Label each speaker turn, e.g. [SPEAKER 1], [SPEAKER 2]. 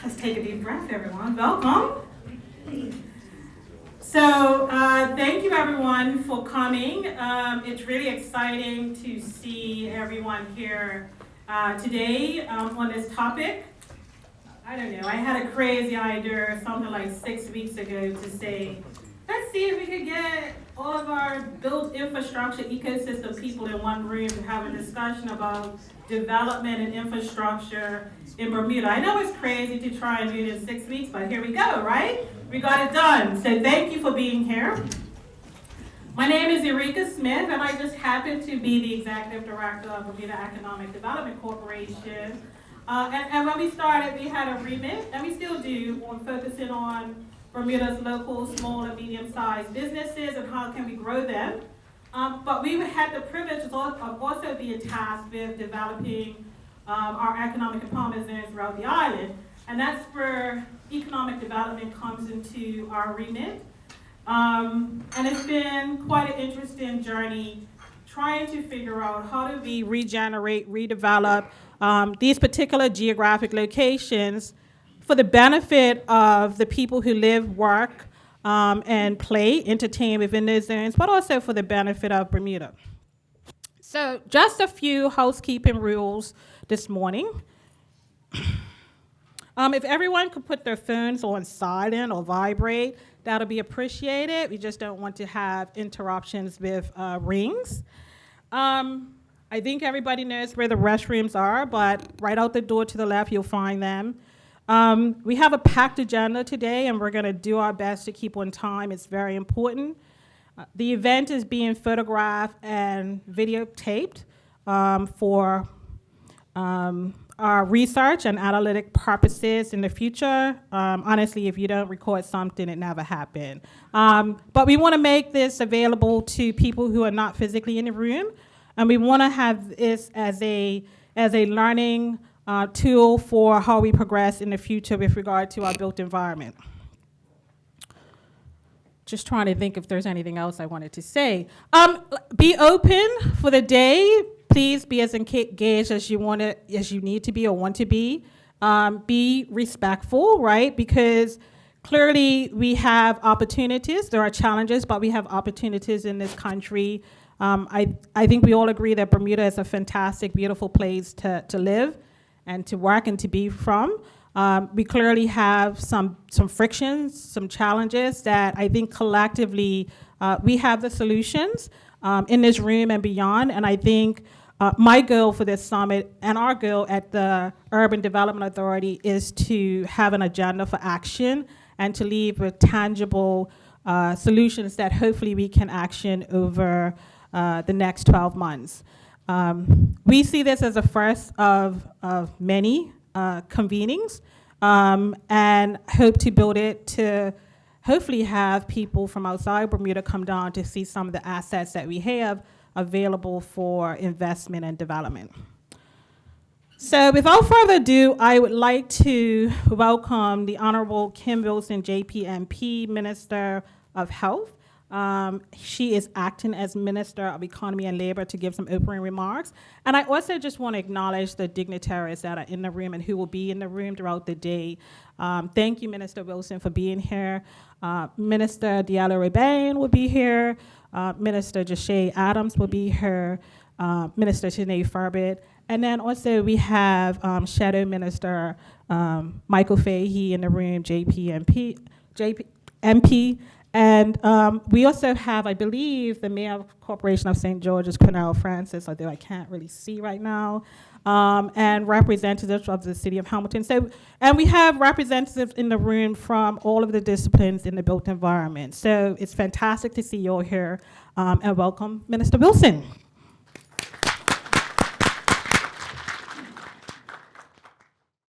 [SPEAKER 1] Let's take a deep breath, everyone. Welcome. So thank you, everyone, for coming. It's really exciting to see everyone here today on this topic. I don't know, I had a crazy idea something like 6 weeks ago to say, let's see if we could get all of our built infrastructure ecosystem people in one room to have a discussion about development and infrastructure in Bermuda. I know it's crazy to try and do it in 6 weeks, but here we go, right? We got it done. So thank you for being here. My name is Eureka Smith, and I just happen to be the Executive Director of Bermuda Economic Development Corporation. And when we started, we had a remit, and we still do, on focusing on Bermuda's local, small, and medium-sized businesses and how can we grow them. But we had the privilege of also being tasked with developing our economic empowerment zones throughout the island. And that's where economic development comes into our remit. And it's been quite an interesting journey trying to figure out how do we regenerate, redevelop these particular geographic locations for the benefit of the people who live, work, and play, entertain within those zones, but also for the benefit of Bermuda. So just a few housekeeping rules this morning. If everyone could put their phones on silent or vibrate, that'll be appreciated. We just don't want to have interruptions with rings. I think everybody knows where the restrooms are, but right out the door to the left, you'll find them. We have a packed agenda today, and we're going to do our best to keep on time. It's very important. The event is being photographed and videotaped for our research and analytic purposes in the future. Honestly, if you don't record something, it never happened. But we want to make this available to people who are not physically in the room, and we want to have this as a learning tool for how we progress in the future with regard to our built environment. Just trying to think if there's anything else I wanted to say. Be open for the day. Please be as engaged as you need to be or want to be. Be respectful, right? Because clearly we have opportunities. There are challenges, but we have opportunities in this country. I think we all agree that Bermuda is a fantastic, beautiful place to live and to work and to be from. We clearly have some frictions, some challenges that I think collectively we have the solutions in this room and beyond. And I think my goal for this summit and our goal at the Urban Development Authority is to have an agenda for action and to leave with tangible solutions that hopefully we can action over the next 12 months. We see this as a first of many convenings, and hope to build it to hopefully have people from outside Bermuda come down to see some of the assets that we have available for investment and development. So without further ado, I would like to welcome the Honorable Kim Wilson, JPMP, Minister of Health. She is acting as Minister of Economy and Labor to give some opening remarks. And I also just want to acknowledge the dignitaries that are in the room and who will be in the room throughout the day. Thank you, Minister Wilson, for being here. Minister Diallo-Rebane will be here. Minister Jashay Adams will be here. Minister Sinead Farbit. And then also we have Shadow Minister Michael Fahey in the room, JPMP. And we also have, I believe, the Mayor of Corporation of St. George's, Cornell Francis, although I can't really see right now, and representatives of the City of Hamilton. So, and we have representatives in the room from all of the disciplines in the built environment. So it's fantastic to see you all here, and welcome, Minister Wilson.